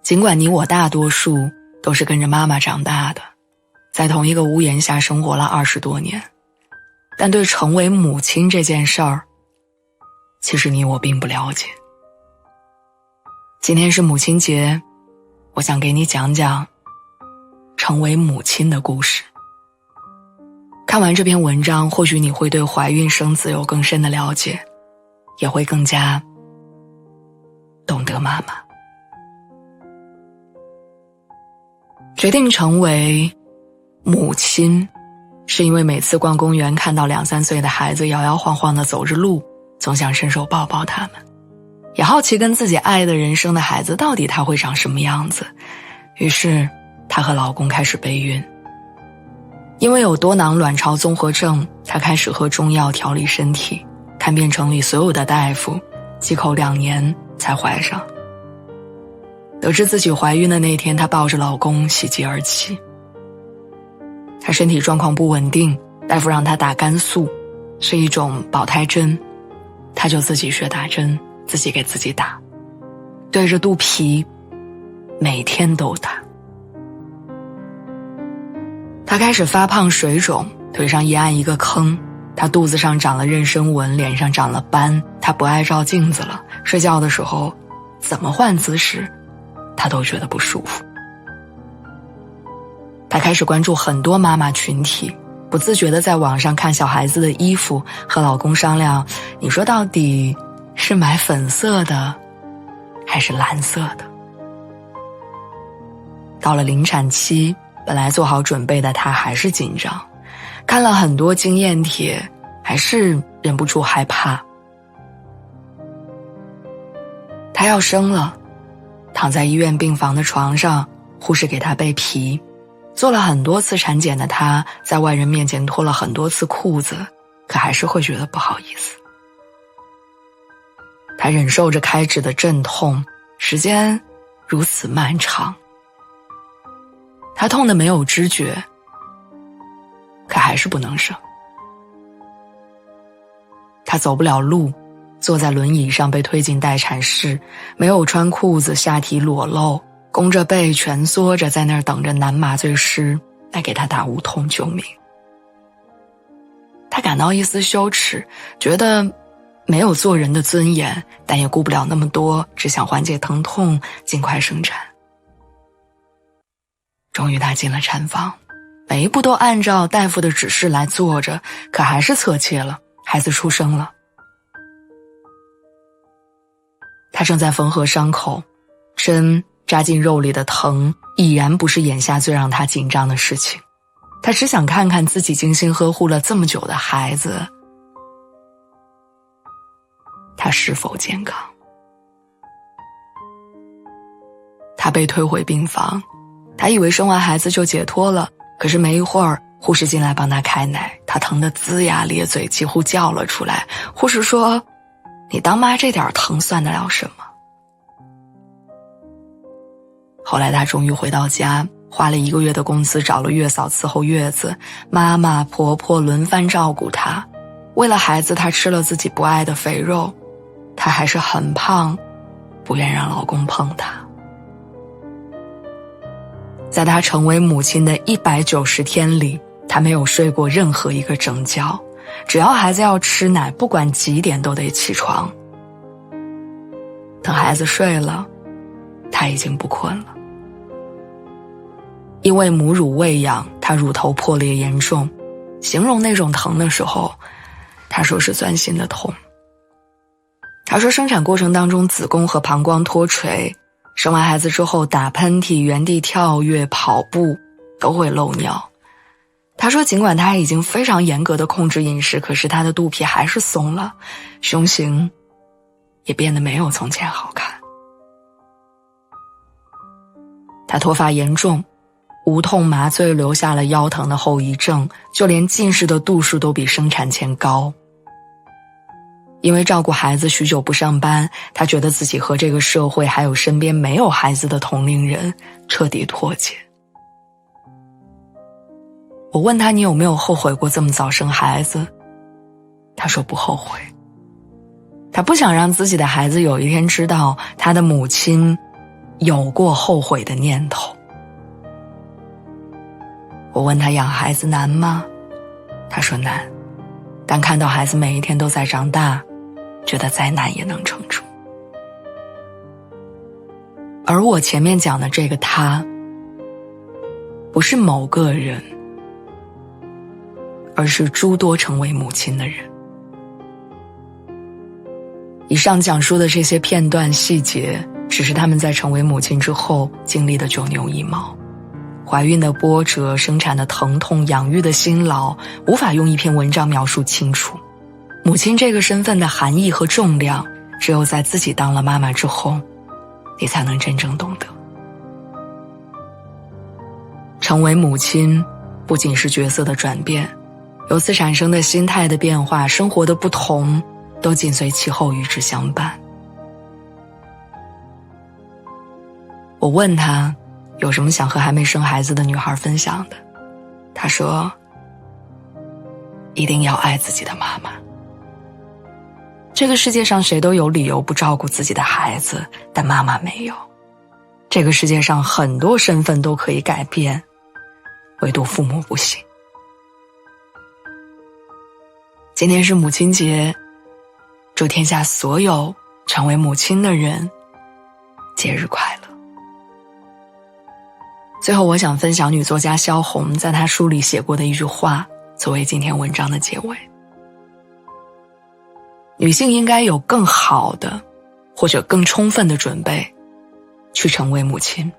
尽管你我大多数都是跟着妈妈长大的，在同一个屋檐下生活了20多年，但对成为母亲这件事儿，其实你我并不了解。今天是母亲节，我想给你讲讲成为母亲的故事。看完这篇文章，或许你会对怀孕生子有更深的了解，也会更加懂得妈妈。决定成为母亲，是因为每次逛公园看到2、3岁的孩子摇摇晃晃地走着路，总想伸手抱抱他们，也好奇跟自己爱的人生的孩子到底他会长什么样子。于是她和老公开始备孕。因为有多囊卵巢综合症，她开始喝中药调理身体，看遍城里所有的大夫，忌口2年才怀上。得知自己怀孕的那天，她抱着老公喜极而泣。她身体状况不稳定，大夫让她打肝素，是一种保胎针，她就自己学打针，自己给自己打，对着肚皮每天都打。她开始发胖水肿，腿上一按一个坑，她肚子上长了妊娠纹，脸上长了斑，她不爱照镜子了，睡觉的时候怎么换姿势她都觉得不舒服。她开始关注很多妈妈群体，不自觉地在网上看小孩子的衣服，和老公商量，你说到底是买粉色的还是蓝色的。到了临产期，本来做好准备的她还是紧张，看了很多经验帖，还是忍不住害怕。她要生了，躺在医院病房的床上，护士给她备皮，做了很多次产检的她，在外人面前脱了很多次裤子，可还是会觉得不好意思。她忍受着开指的阵痛，时间如此漫长。她痛得没有知觉，可还是不能生。她走不了路，坐在轮椅上被推进待产室，没有穿裤子，下体裸露，弓着背蜷缩着，在那儿等着男麻醉师来给她打无痛救命。她感到一丝羞耻，觉得没有做人的尊严，但也顾不了那么多，只想缓解疼痛，尽快生产。终于她进了产房，每一步都按照大夫的指示来做着，可还是侧切了，孩子出生了。她正在缝合伤口，针扎进肉里的疼已然不是眼下最让她紧张的事情。她只想看看自己精心呵护了这么久的孩子，他是否健康。她被推回病房，她以为生完孩子就解脱了，可是没一会儿，护士进来帮她开奶，她疼得龇牙咧嘴，几乎叫了出来。护士说，你当妈这点疼算得了什么？后来她终于回到家，花了1个月的工资找了月嫂伺候月子，妈妈婆婆轮番照顾她。为了孩子，她吃了自己不爱的肥肉，她还是很胖，不愿让老公碰她。在她成为母亲的190天里，她没有睡过任何一个整觉，只要孩子要吃奶，不管几点都得起床。等孩子睡了，她已经不困了。因为母乳喂养，她乳头破裂严重，形容那种疼的时候，她说是钻心的痛。她说生产过程当中子宫和膀胱脱垂，生完孩子之后打喷嚏、原地跳跃、跑步都会漏尿。她说尽管她已经非常严格的控制饮食，可是她的肚皮还是松了，胸型也变得没有从前好看。她脱发严重，无痛麻醉留下了腰疼的后遗症，就连近视的度数都比生产前高。因为照顾孩子许久不上班，她觉得自己和这个社会还有身边没有孩子的同龄人彻底脱节。我问她，你有没有后悔过这么早生孩子？她说不后悔。她不想让自己的孩子有一天知道她的母亲有过后悔的念头。我问他养孩子难吗？他说难，但看到孩子每一天都在长大，觉得再难也能撑住。而我前面讲的这个他，不是某个人，而是诸多成为母亲的人。以上讲述的这些片段细节，只是他们在成为母亲之后经历的九牛一毛。怀孕的波折，生产的疼痛，养育的辛劳，无法用一篇文章描述清楚。母亲这个身份的含义和重量，只有在自己当了妈妈之后，你才能真正懂得。成为母亲，不仅是角色的转变，由此产生的心态的变化，生活的不同，都紧随其后与之相伴。我问他有什么想和还没生孩子的女孩分享的，他说一定要爱自己的妈妈。这个世界上谁都有理由不照顾自己的孩子，但妈妈没有。这个世界上很多身份都可以改变，唯独父母不行。今天是母亲节，祝天下所有成为母亲的人节日快乐。最后我想分享女作家萧红在她书里写过的一句话，作为今天文章的结尾。女性应该有更好的或者更充分的准备去成为母亲，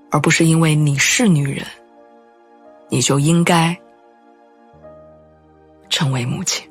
而不是因为你是女人你就应该成为母亲。